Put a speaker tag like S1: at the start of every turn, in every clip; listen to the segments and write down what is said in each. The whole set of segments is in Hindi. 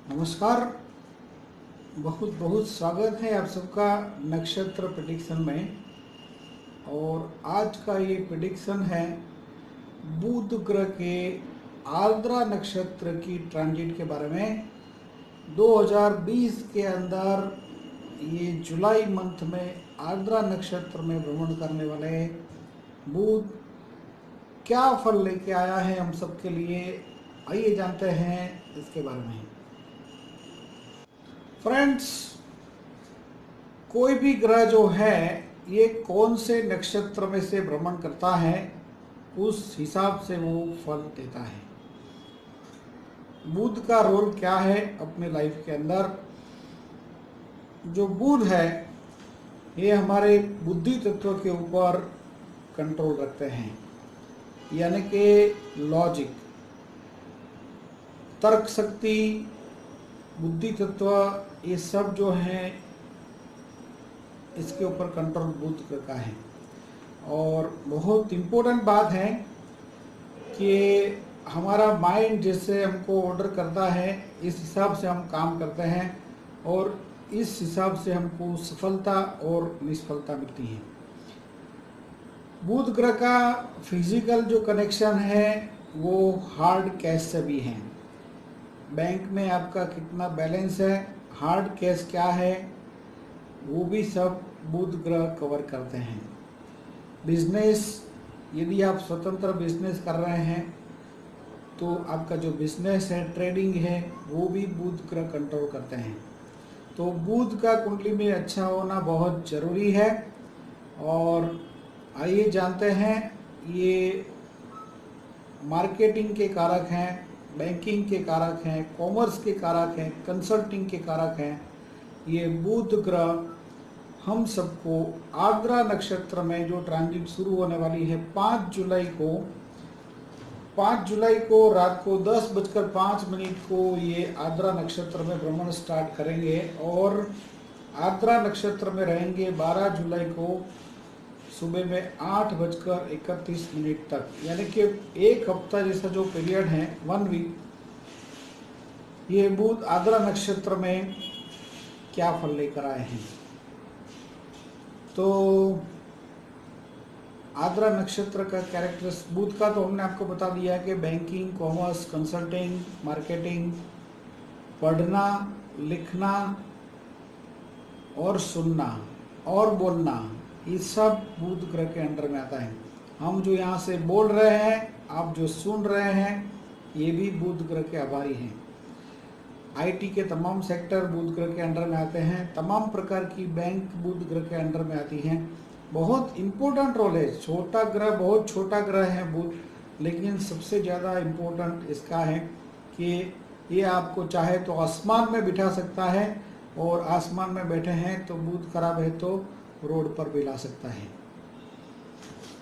S1: नमस्कार। बहुत बहुत स्वागत है आप सबका नक्षत्र प्रेडिक्शन में। और आज का ये प्रेडिक्शन है बुध ग्रह के आर्द्रा नक्षत्र की ट्रांजिट के बारे में। 2020 के अंदर ये जुलाई मंथ में आर्द्रा नक्षत्र में भ्रमण करने वाले बुध क्या फल लेके आया है हम सबके लिए, आइए जानते हैं इसके बारे में। फ्रेंड्स, कोई भी ग्रह जो है ये कौन से नक्षत्र में से भ्रमण करता है उस हिसाब से वो फल देता है। बुध का रोल क्या है अपने लाइफ के अंदर। जो बुध है ये हमारे बुद्धि तत्व के ऊपर कंट्रोल रखते हैं, यानी कि लॉजिक, तर्क शक्ति, बुद्धि तत्व, ये सब जो है इसके ऊपर कंट्रोल बुध का है। और बहुत इम्पोर्टेंट बात है कि हमारा माइंड जैसे हमको ऑर्डर करता है इस हिसाब से हम काम करते हैं और इस हिसाब से हमको सफलता और निष्फलता मिलती है। बुध ग्रह का फिजिकल जो कनेक्शन है वो हार्ड कैश से भी है। बैंक में आपका कितना बैलेंस है, हार्ड कैश क्या है, वो भी सब बुध ग्रह कवर करते हैं। बिजनेस, यदि आप स्वतंत्र बिजनेस कर रहे हैं तो आपका जो बिजनेस है, ट्रेडिंग है, वो भी बुध ग्रह कंट्रोल करते हैं। तो बुध का कुंडली में अच्छा होना बहुत ज़रूरी है। और आइए जानते हैं, ये मार्केटिंग के कारक हैं, बैंकिंग के कारक हैं, कॉमर्स के कारक हैं, कंसल्टिंग के कारक हैं। ये बुध ग्रह हम सबको आर्द्रा नक्षत्र में जो ट्रांजिट शुरू होने वाली है 5 जुलाई को रात को 10:05 को ये आर्द्रा नक्षत्र में भ्रमण स्टार्ट करेंगे और आर्द्रा नक्षत्र में रहेंगे 12 जुलाई को सुबह में 8:31 तक, यानी कि एक हफ्ता जैसा जो पीरियड है, 1 वीक, ये बुध आर्द्रा नक्षत्र में क्या फल लेकर आए हैं। तो आर्द्रा नक्षत्र का कैरेक्टर्स बुध का तो हमने आपको बता दिया कि बैंकिंग, कॉमर्स, कंसल्टिंग, मार्केटिंग, पढ़ना, लिखना और सुनना और बोलना, ये सब बुध ग्रह के अंडर में आता है। हम जो यहाँ से बोल रहे हैं, आप जो सुन रहे हैं, ये भी बुध ग्रह के आभारी हैं। आईटी के तमाम सेक्टर बुध ग्रह के अंडर में आते हैं। तमाम प्रकार की बैंक बुध ग्रह के अंडर में आती हैं। बहुत इम्पोर्टेंट रोल है। छोटा ग्रह, बहुत छोटा ग्रह है बुध, लेकिन सबसे ज़्यादा इम्पोर्टेंट इसका है कि ये आपको चाहे तो आसमान में बिठा सकता है और आसमान में बैठे हैं तो बुध खराब है तो रोड पर भी ला सकता है।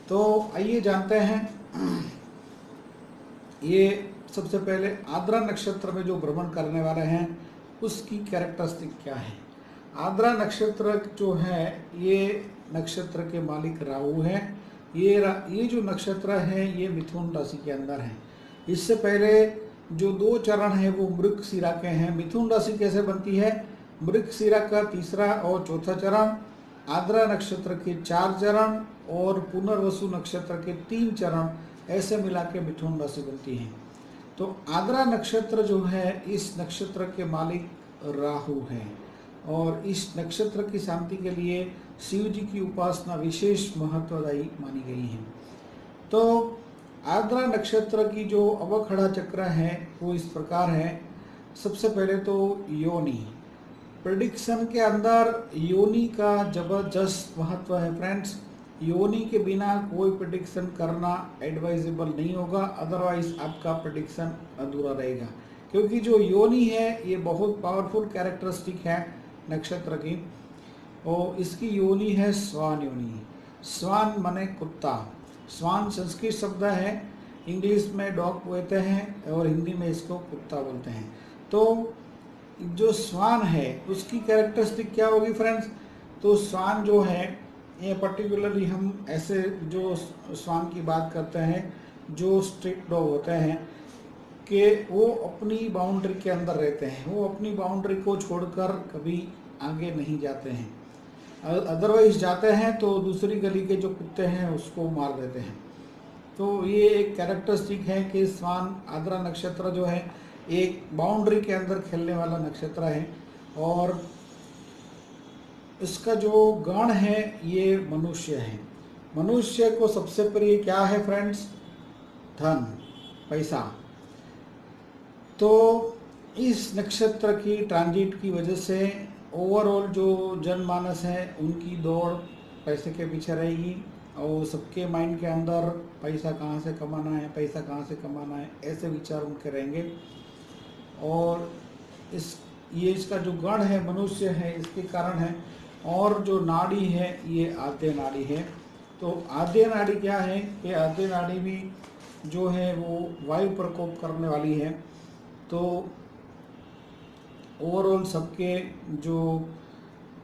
S1: तो आइए जानते हैं, ये सबसे पहले आर्द्रा नक्षत्र में जो भ्रमण करने वाले हैं उसकी कैरेक्टरिस्टिक क्या है। आर्द्रा नक्षत्र जो है ये नक्षत्र के मालिक राहु हैं। ये जो नक्षत्र है ये मिथुन राशि के अंदर है। इससे पहले जो 2 चरण है वो मृगशिरा के हैं। मिथुन राशि कैसे बनती है? मृगशिरा का 3रा और 4था चरण, आर्द्रा नक्षत्र के 4 चरण और पुनर्वसु नक्षत्र के 3 चरण, ऐसे मिला के मिथुन राशि बनती है। तो आर्द्रा नक्षत्र जो है इस नक्षत्र के मालिक राहु हैं और इस नक्षत्र की शांति के लिए शिव जी की उपासना विशेष महत्वदायी मानी गई है। तो आर्द्रा नक्षत्र की जो अवखड़ा चक्र है वो इस प्रकार है। सबसे पहले तो योनि, प्रेडिक्शन के अंदर योनि का जबरदस्त महत्व है फ्रेंड्स। योनि के बिना कोई प्रेडिक्शन करना एडवाइजेबल नहीं होगा, अदरवाइज आपका प्रेडिक्शन अधूरा रहेगा। क्योंकि जो योनि है ये बहुत पावरफुल कैरेक्टरिस्टिक है नक्षत्र की। और इसकी योनि है स्वान योनि। स्वान माने कुत्ता। स्वान संस्कृत शब्द है, इंग्लिश में डॉग बोलते हैं और हिंदी में इसको कुत्ता बोलते हैं। तो जो स्वान है उसकी कैरेक्टरिस्टिक क्या होगी फ्रेंड्स? तो स्वान जो है ये पर्टिकुलरली हम ऐसे जो स्वान की बात करते हैं जो स्ट्रीट डॉग होते हैं, कि वो अपनी बाउंड्री के अंदर रहते हैं, वो अपनी बाउंड्री को छोड़कर कभी आगे नहीं जाते हैं, अदरवाइज जाते हैं तो दूसरी गली के जो कुत्ते हैं उसको मार देते हैं। तो ये एक कैरेक्टरिस्टिक है कि स्वान आद्रा नक्षत्र जो है एक बाउंड्री के अंदर खेलने वाला नक्षत्र है। और इसका जो गण है ये मनुष्य है। मनुष्य को सबसे प्रिय क्या है फ्रेंड्स? धन, पैसा। तो इस नक्षत्र की ट्रांजिट की वजह से ओवरऑल जो जनमानस है उनकी दौड़ पैसे के पीछे रहेगी और सबके माइंड के अंदर पैसा कहाँ से कमाना है, पैसा कहाँ से कमाना है, ऐसे विचार उनके रहेंगे। और ये इसका जो गण है मनुष्य है इसके कारण है। और जो नाड़ी है ये आद्य नाड़ी है। तो आद्य नाड़ी क्या है? ये आद्य नाड़ी भी जो है वो वायु प्रकोप करने वाली है। तो ओवरऑल सबके जो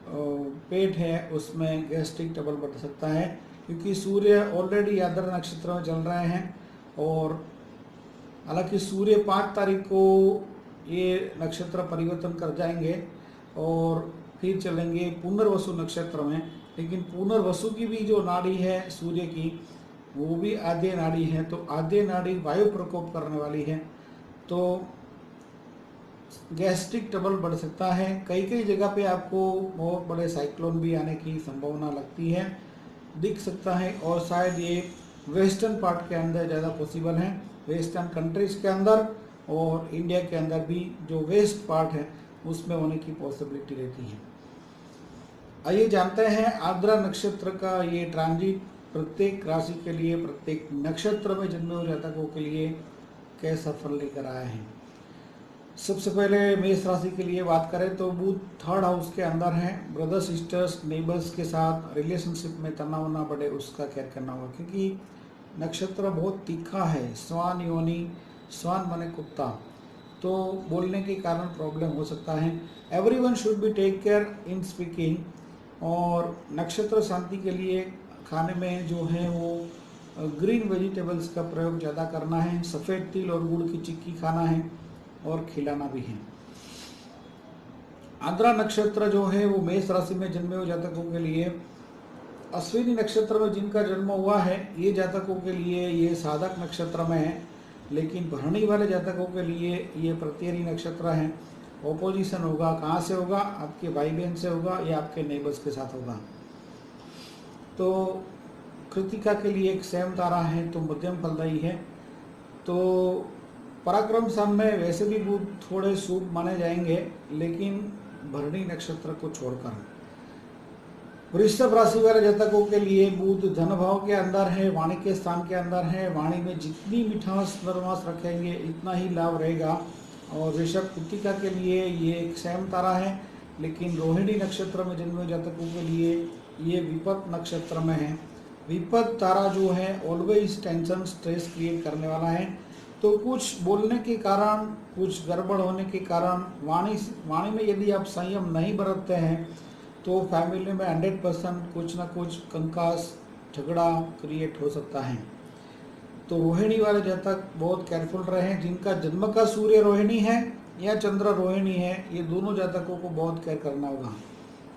S1: पेट है उसमें गैस्ट्रिक ट्रबल बढ़ सकता है, क्योंकि सूर्य ऑलरेडी आद्रा नक्षत्र में चल रहे हैं। और हालांकि सूर्य 5 तारीख को ये नक्षत्र परिवर्तन कर जाएंगे और फिर चलेंगे पुनर्वसु नक्षत्र में। लेकिन पुनर्वसु की भी जो नाड़ी है सूर्य की वो भी आद्य नाड़ी है। तो आद्य नाड़ी वायु प्रकोप करने वाली है, तो गैस्ट्रिक ट्रबल बढ़ सकता है। कई कई जगह पे आपको बहुत बड़े साइक्लोन भी आने की संभावना लगती है, दिख सकता है। और शायद ये वेस्टर्न पार्ट के अंदर ज़्यादा पॉसिबल है, वेस्टर्न कंट्रीज के अंदर और इंडिया के अंदर भी जो वेस्ट पार्ट है उसमें होने की पॉसिबिलिटी रहती है। आइए जानते हैं आद्रा नक्षत्र का ये ट्रांजिट प्रत्येक राशि के लिए, प्रत्येक नक्षत्र में जन्मे हुए जातकों के लिए कैसा फल लेकर आया है। सबसे पहले मेष राशि के लिए बात करें तो बुध 3rd हाउस के अंदर है। ब्रदर सिस्टर्स नेबर्स के साथ रिलेशनशिप में तनाव ना बढ़े उसका केयर करना होगा, क्योंकि नक्षत्र बहुत तीखा है। स्वान योनि, स्वान माने कुत्ता, तो बोलने के कारण प्रॉब्लम हो सकता है। Everyone should be take care in speaking. और नक्षत्र शांति के लिए खाने में जो है वो ग्रीन वेजिटेबल्स का प्रयोग ज़्यादा करना है। सफ़ेद तिल और गुड़ की चिक्की खाना है और खिलाना भी है। आद्रा नक्षत्र जो है वो मेष राशि में जन्मे हुए जातकों के लिए, अश्विनी नक्षत्र में जिनका जन्म हुआ है ये जातकों के लिए ये साधक नक्षत्र में है। लेकिन भरणी वाले जातकों के लिए ये प्रत्येरी नक्षत्र है। ओपोजिशन होगा, कहाँ से होगा? आपके भाई बहन से होगा या आपके नेबर्स के साथ होगा। तो कृतिका के लिए एक सेम तारा है तो मध्यम फलदायी है। तो पराक्रम सन में वैसे भी बुध थोड़े शुभ माने जाएंगे, लेकिन भरणी नक्षत्र को छोड़कर। वृषभ राशि वाले जातकों के लिए बुध धन भाव के अंदर है, वाणी के स्थान के अंदर है। वाणी में जितनी मिठास नरमास रखेंगे इतना ही लाभ रहेगा। और वृषभ कृतिका के लिए ये एक सेम तारा है, लेकिन रोहिणी नक्षत्र में जन्मे जातकों के लिए ये विपत नक्षत्र में है। विपत तारा जो है ऑलवेज टेंशन स्ट्रेस क्रिएट करने वाला है। तो कुछ बोलने के कारण, कुछ गड़बड़ होने के कारण वाणी में यदि आप संयम नहीं बरतते हैं तो फैमिली में 100% कुछ ना कुछ कंकास झगड़ा क्रिएट हो सकता है। तो रोहिणी वाले जातक बहुत केयरफुल रहें। जिनका जन्म का सूर्य रोहिणी है या चंद्र रोहिणी है, ये दोनों जातकों को बहुत केयर करना होगा,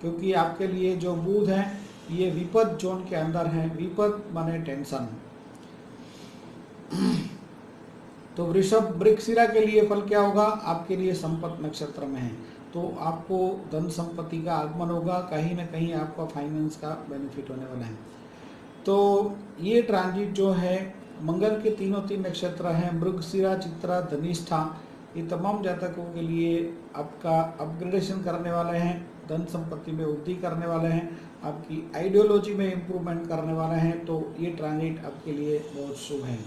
S1: क्योंकि आपके लिए जो बुध है ये विपद जोन के अंदर है। विपद माने टेंशन। तो वृषभ मृगशिरा के लिए फल क्या होगा? आपके लिए संपत नक्षत्र में है, तो आपको धन संपत्ति का आगमन होगा, कहीं ना कहीं आपका फाइनेंस का बेनिफिट होने वाला है। तो ये ट्रांजिट जो है मंगल के तीन नक्षत्र हैं, मृगशिरा, चित्रा, धनिष्ठा, ये तमाम जातकों के लिए आपका अपग्रेडेशन करने वाले हैं, धन संपत्ति में वृद्धि करने वाले हैं, आपकी आइडियोलॉजी में इम्प्रूवमेंट करने वाले हैं। तो ये ट्रांजिट आपके लिए बहुत शुभ है।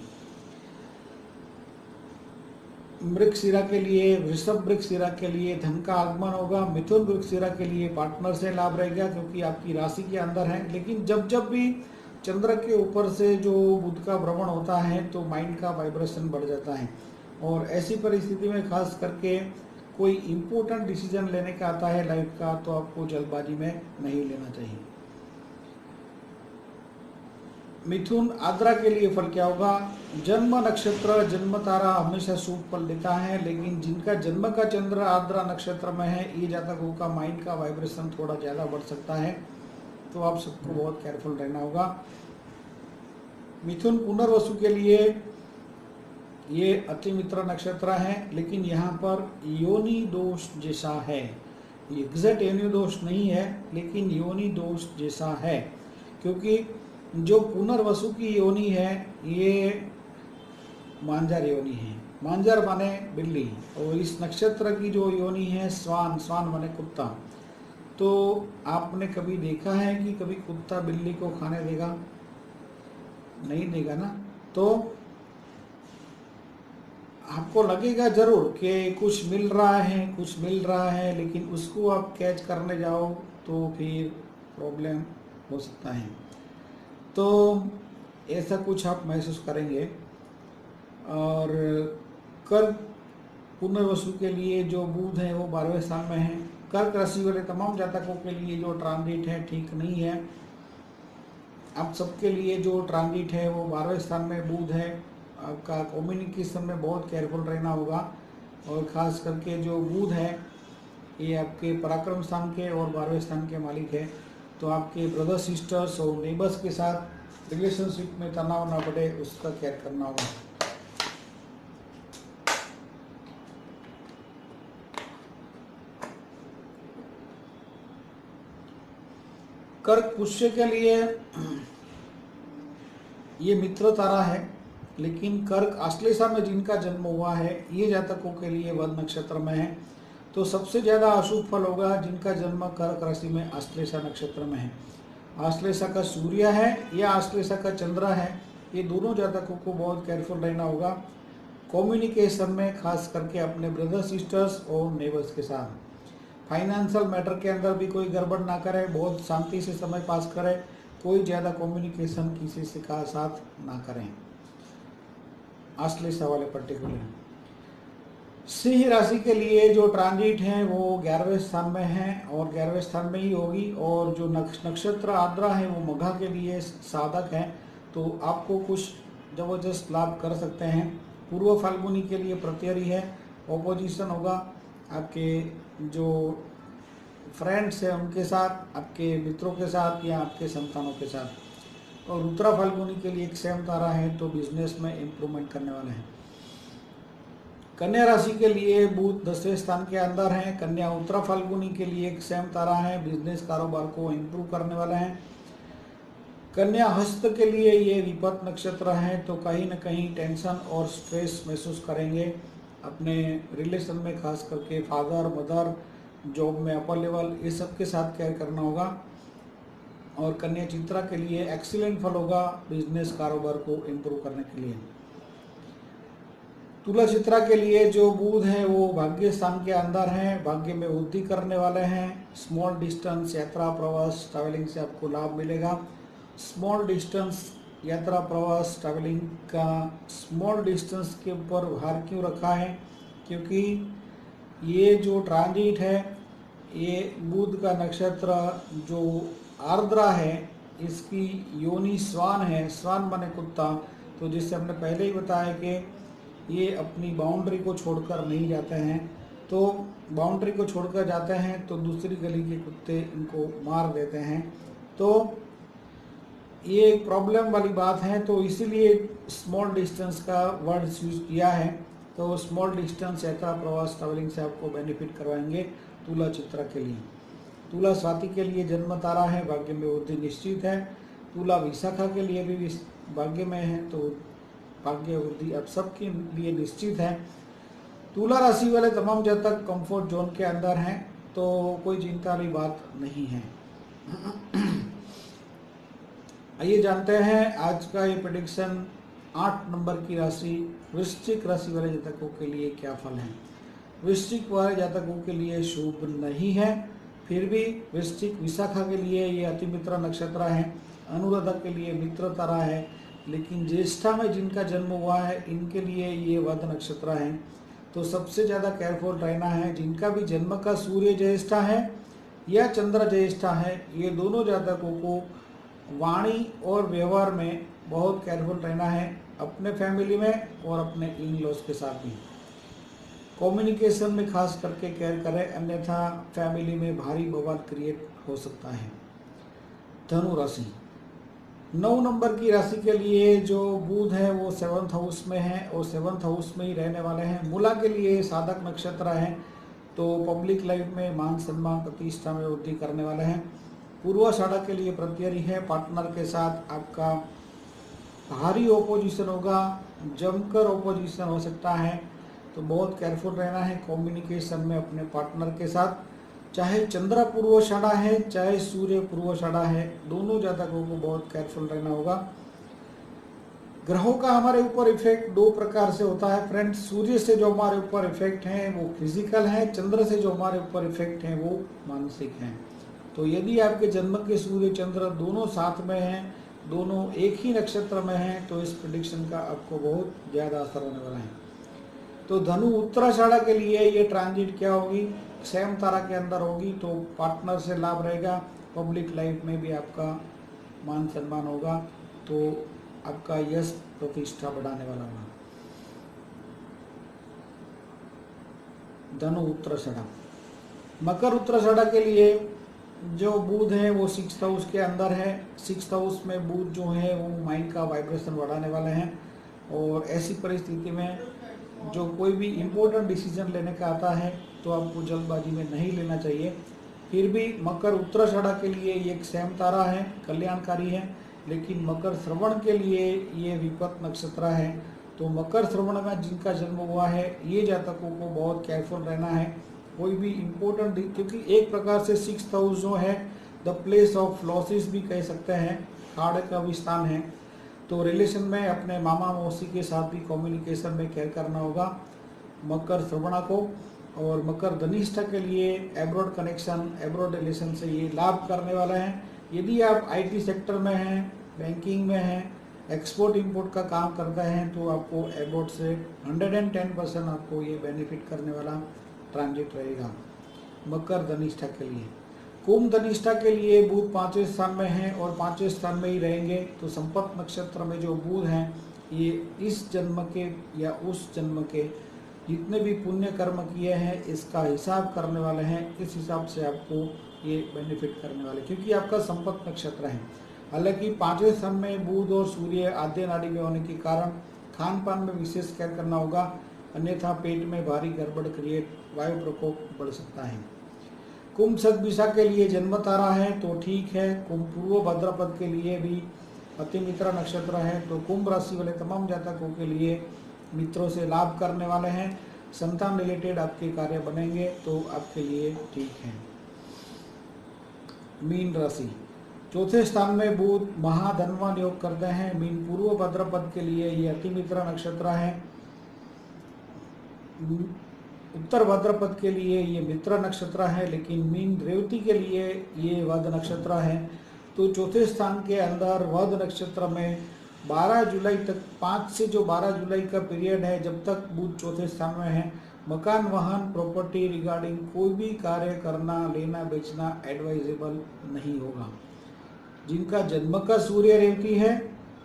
S1: मृगशिरा के लिए, वृषभ मृगशिरा के लिए धन का आगमन होगा। मिथुन मृगशिरा के लिए पार्टनर से लाभ रहेगा, क्योंकि आपकी राशि के अंदर है। लेकिन जब जब भी चंद्र के ऊपर से जो बुध का भ्रमण होता है तो माइंड का वाइब्रेशन बढ़ जाता है, और ऐसी परिस्थिति में खास करके कोई इम्पोर्टेंट डिसीजन लेने का आता है लाइफ का, तो आपको जल्दबाजी में नहीं लेना चाहिए। मिथुन आद्रा के लिए फल क्या होगा? जन्म नक्षत्र जन्म तारा हमेशा शुभ फल देता है, लेकिन जिनका जन्म का चंद्र आद्रा नक्षत्र में है, ये जातकों का माइंड का वाइब्रेशन थोड़ा ज़्यादा बढ़ सकता है, तो आप सबको बहुत केयरफुल रहना होगा। मिथुन पुनर्वसु के लिए ये अति मित्र नक्षत्र है, लेकिन यहाँ पर योनि दोष जैसा है। एग्जैक्ट योनि दोष नहीं है, लेकिन योनि दोष जैसा है, क्योंकि जो पुनर्वसु की योनि है ये मांजर योनि है। मांजर माने बिल्ली, और इस नक्षत्र की जो योनि है स्वान, स्वान माने कुत्ता। तो आपने कभी देखा है कि कभी कुत्ता बिल्ली को खाने देगा? नहीं देगा ना। तो आपको लगेगा जरूर कि कुछ मिल रहा है, कुछ मिल रहा है, लेकिन उसको आप कैच करने जाओ तो फिर प्रॉब्लम हो सकता है। तो ऐसा कुछ आप महसूस करेंगे। और कर्क पुनर्वसु के लिए जो बुध है वो 12वें स्थान में है। कर्क राशि वाले तमाम जातकों के लिए जो ट्रांजिट है ठीक नहीं है। आप सबके लिए जो ट्रांजिट है वो 12वें स्थान में बुध है। आपका कम्युनिकेशन में बहुत केयरफुल रहना होगा, और ख़ास करके जो बुध है ये आपके पराक्रम स्थान के और 12वें स्थान के मालिक है। तो आपके ब्रदर सिस्टर्स और नेबर्स के साथ रिलेशनशिप में तनाव ना बढ़े, उसका केयर करना होगा। कर्क पुष्य के लिए ये मित्र तारा है, लेकिन कर्क आश्लेषा में जिनका जन्म हुआ है ये जातकों के लिए वध नक्षत्र में है। तो सबसे ज़्यादा अशुभ फल होगा जिनका जन्म कर्क राशि में आश्लेषा नक्षत्र में है। आश्लेषा का सूर्य है या आश्लेषा का चंद्र है, ये दोनों जातकों को बहुत केयरफुल रहना होगा कम्युनिकेशन में, खास करके अपने ब्रदर सिस्टर्स और नेबर्स के साथ। फाइनेंशियल मैटर के अंदर भी कोई गड़बड़ ना करे, बहुत शांति से समय पास करें, कोई ज़्यादा कम्युनिकेशन किसी से का साथ ना करें। आश्लेषा वाले पर्टिकुलर सिंह राशि के लिए जो ट्रांजिट है वो 11वें स्थान में है, और 11वें स्थान में ही होगी। और जो नक्षत्र आद्रा है वो मघा के लिए साधक है, तो आपको कुछ जबरदस्त लाभ कर सकते हैं। पूर्व फाल्गुनी के लिए प्रत्यरी है, ऑपोजिशन होगा आपके जो फ्रेंड्स हैं उनके साथ, आपके मित्रों के साथ या आपके संतानों के साथ। और उत्तरा फाल्गुनी के लिए एक सेम तारा है, तो बिजनेस में इम्प्रूवमेंट करने वाले हैं। कन्या राशि के लिए बुध 10वें स्थान के अंदर है। कन्या उत्तरा फाल्गुनी के लिए एक सेम तारा है, बिजनेस कारोबार को इम्प्रूव करने वाला है। कन्या हस्त के लिए ये विपत नक्षत्र है, तो कहीं ना कहीं टेंशन और स्ट्रेस महसूस करेंगे अपने रिलेशन में, खास करके फादर मदर, जॉब में अपर लेवल, ये सब के साथ केयर करना होगा। और कन्या चित्रा के लिए एक्सीलेंट फल होगा बिजनेस कारोबार को इम्प्रूव करने के लिए। तुला चित्रा के लिए जो बुध है वो भाग्य स्थान के अंदर है, भाग्य में वृद्धि करने वाले हैं। स्मॉल डिस्टेंस यात्रा प्रवास ट्रैवलिंग से आपको लाभ मिलेगा। स्मॉल डिस्टेंस यात्रा प्रवास ट्रैवलिंग का स्मॉल डिस्टेंस के ऊपर भार क्यों रखा है? क्योंकि ये जो ट्रांजिट है ये बुध का नक्षत्र जो आर्द्रा है इसकी योनि स्वान है। स्वान माने कुत्ता, तो जिससे हमने पहले ही बताया कि ये अपनी बाउंड्री को छोड़कर नहीं जाते हैं, तो बाउंड्री को छोड़कर जाते हैं तो दूसरी गली के कुत्ते इनको मार देते हैं। तो ये एक प्रॉब्लम वाली बात है, तो इसीलिए स्मॉल डिस्टेंस का वर्ड यूज किया है। तो स्मॉल डिस्टेंस यात्रा प्रवास ट्रैवलिंग से आपको बेनिफिट करवाएंगे तुला चित्रा के लिए। तुला स्वाति के लिए जन्म तारा है, भाग्य में वृद्धि निश्चित है। तुला विशाखा के लिए भी भाग्य में है, तो भाग्य वृद्धि अब सबके लिए निश्चित है। तुला राशि वाले तमाम जातक कंफर्ट जोन के अंदर हैं, तो कोई चिंता वाली बात नहीं है। आइए जानते हैं आज का ये प्रेडिक्शन 8 नंबर की राशि वृश्चिक राशि वाले जातकों के लिए क्या फल है। वृश्चिक वाले जातकों के लिए शुभ नहीं है, फिर भी वृश्चिक विशाखा के लिए ये अति मित्र नक्षत्र है, अनुराधा के लिए मित्र तारा है, लेकिन ज्येष्ठा में जिनका जन्म हुआ है इनके लिए ये वध नक्षत्र है। तो सबसे ज़्यादा केयरफुल रहना है जिनका भी जन्म का सूर्य ज्येष्ठा है या चंद्र ज्येष्ठा है, ये दोनों जातकों को वाणी और व्यवहार में बहुत केयरफुल रहना है अपने फैमिली में और अपने इन लॉज के साथ भी। कम्युनिकेशन में खास करके केयर करें, अन्यथा फैमिली में भारी बवाल क्रिएट हो सकता है। धनु राशि 9 नंबर की राशि के लिए जो बुध है वो 7th हाउस में है और 7th हाउस में ही रहने वाले हैं। मूला के लिए साधक नक्षत्र है, तो पब्लिक लाइफ में मान सम्मान प्रतिष्ठा में वृद्धि करने वाले हैं। पूर्वाषाढ़ा के लिए प्रत्यय है, पार्टनर के साथ आपका भारी ओपोजिशन होगा, जमकर ओपोजिशन हो सकता है, तो बहुत केयरफुल रहना है कम्युनिकेशन में अपने पार्टनर के साथ। चाहे चंद्र पूर्वाषाढ़ा है चाहे सूर्य पूर्वाषाढ़ा है, दोनों जातकों को बहुत केयरफुल रहना होगा। ग्रहों का हमारे ऊपर इफेक्ट दो प्रकार से होता है फ्रेंड्स। सूर्य से जो हमारे ऊपर इफेक्ट है वो फिजिकल है, चंद्र से जो हमारे ऊपर इफेक्ट है वो मानसिक है। तो यदि आपके जन्म के सूर्य चंद्र दोनों साथ में हैं, दोनों एक ही नक्षत्र में हैं, तो इस प्रेडिक्शन का आपको बहुत ज़्यादा असर होने वाला है। तो धनु उत्तराषाढ़ा के लिए ये ट्रांजिट क्या होगी, सेम तारा के अंदर होगी, तो पार्टनर से लाभ रहेगा, पब्लिक लाइफ में भी आपका मान सम्मान होगा, तो आपका यश प्रतिष्ठा बढ़ाने वाला होगा। धनु उत्तराषाढ़ा। मकर उत्तराषाढ़ा के लिए जो बुध है वो 6th हाउस के अंदर है। 6th हाउस में बुध जो है वो माइंड का वाइब्रेशन बढ़ाने वाले हैं, और ऐसी परिस्थिति में जो कोई भी इम्पोर्टेंट डिसीजन लेने का आता है तो आपको जल्दबाजी में नहीं लेना चाहिए। फिर भी मकर उत्तराषाढ़ा के लिए एक सेम तारा है, कल्याणकारी है, लेकिन मकर श्रवण के लिए ये विपत नक्षत्र है। तो मकर श्रवण में जिनका जन्म हुआ है ये जातकों को बहुत केयरफुल रहना है। कोई भी इम्पोर्टेंट, क्योंकि एक प्रकार से 6th हाउस जो है द प्लेस ऑफ लॉसेस भी कह सकते हैं, हाड़ का भी स्थान है। तो रिलेशन में अपने मामा मौसी के साथ भी कम्युनिकेशन में केयर करना होगा मकर श्रवणा को। और मकर धनिष्ठा के लिए एब्रॉड कनेक्शन, एब्रॉड रिलेशन से ये लाभ करने वाला है। यदि आप आईटी सेक्टर में हैं, बैंकिंग में हैं, एक्सपोर्ट इंपोर्ट का काम करते हैं, तो आपको एब्रॉड से 110% आपको ये बेनिफिट करने वाला ट्रांजिट रहेगा मकर धनिष्ठा के लिए। कुंभ धनिष्ठा के लिए बुध 5वें स्थान में है और 5वें स्थान में ही रहेंगे। तो संपत नक्षत्र में जो बुध हैं ये इस जन्म के या उस जन्म के जितने भी पुण्य कर्म किए हैं इसका हिसाब करने वाले हैं। इस हिसाब से आपको ये बेनिफिट करने वाले, क्योंकि आपका संपत नक्षत्र है। हालांकि 5वें स्थान में बुध और सूर्य आद्य नाड़ी में होने के कारण खान पान में विशेष केयर करना होगा, अन्यथा पेट में भारी गड़बड़ क्रिएट, वायु प्रकोप बढ़ सकता है। कुंभ सदभिषा के लिए जन्म तारा है तो ठीक है। कुंभ पूर्व भाद्रपद के लिए भी अति मित्र नक्षत्र है, तो कुंभ राशि वाले तमाम जातकों के लिए मित्रों से लाभ करने वाले हैं। संतान रिलेटेड आपके कार्य बनेंगे तो आपके लिए ठीक है। मीन राशि 4थे स्थान में बुध महाधनवान योग करते हैं। मीन पूर्व भाद्रपद के लिए ये अति मित्र नक्षत्र है। उत्तर भाद्रपद के लिए ये मित्र नक्षत्र है, लेकिन मीन रेवती के लिए ये वध नक्षत्र है। तो 4थे स्थान के अंदर वध नक्षत्र में 12 जुलाई तक, 5 से जो 12 जुलाई का पीरियड है, जब तक बुध 4थे स्थान में है, मकान, वाहन, प्रॉपर्टी रिगार्डिंग कोई भी कार्य करना, लेना बेचना एडवाइजेबल नहीं होगा। जिनका जन्म का सूर्य रेवती है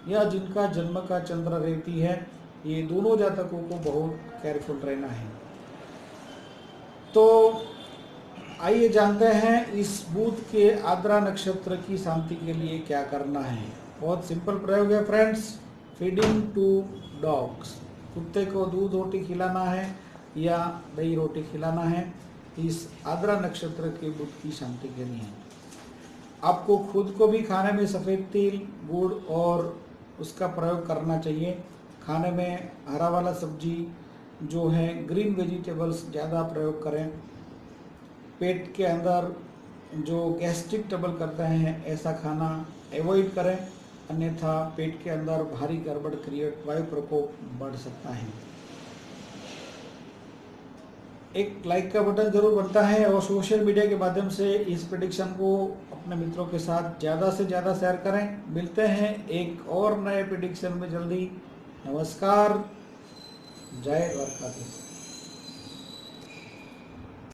S1: या जिनका जन्म का चंद्र रेवती है, ये दोनों जातकों को बहुत केयरफुल रहना है। तो आइए जानते हैं इस बुध के आद्रा नक्षत्र की शांति के लिए क्या करना है। बहुत सिंपल प्रयोग है फ्रेंड्स। फीडिंग टू डॉग्स, कुत्ते को दूध रोटी खिलाना है या दही रोटी खिलाना है इस आद्रा नक्षत्र के बुध की शांति के लिए। आपको खुद को भी खाने में सफ़ेद तिल, गुड़ और उसका प्रयोग करना चाहिए। खाने में हरा वाला सब्जी जो है, ग्रीन वेजिटेबल्स ज़्यादा प्रयोग करें। पेट के अंदर जो गैस्ट्रिक ट्रबल करते हैं ऐसा खाना अवॉइड करें, अन्यथा पेट के अंदर भारी गड़बड़ क्रिएट, वायु प्रकोप बढ़ सकता है। एक लाइक का बटन जरूर बनता है और सोशल मीडिया के माध्यम से इस प्रेडिक्शन को अपने मित्रों के साथ ज़्यादा से ज़्यादा शेयर करें। मिलते हैं एक और नए प्रेडिक्शन में जल्दी। नमस्कार, जय द्वारकाधीश।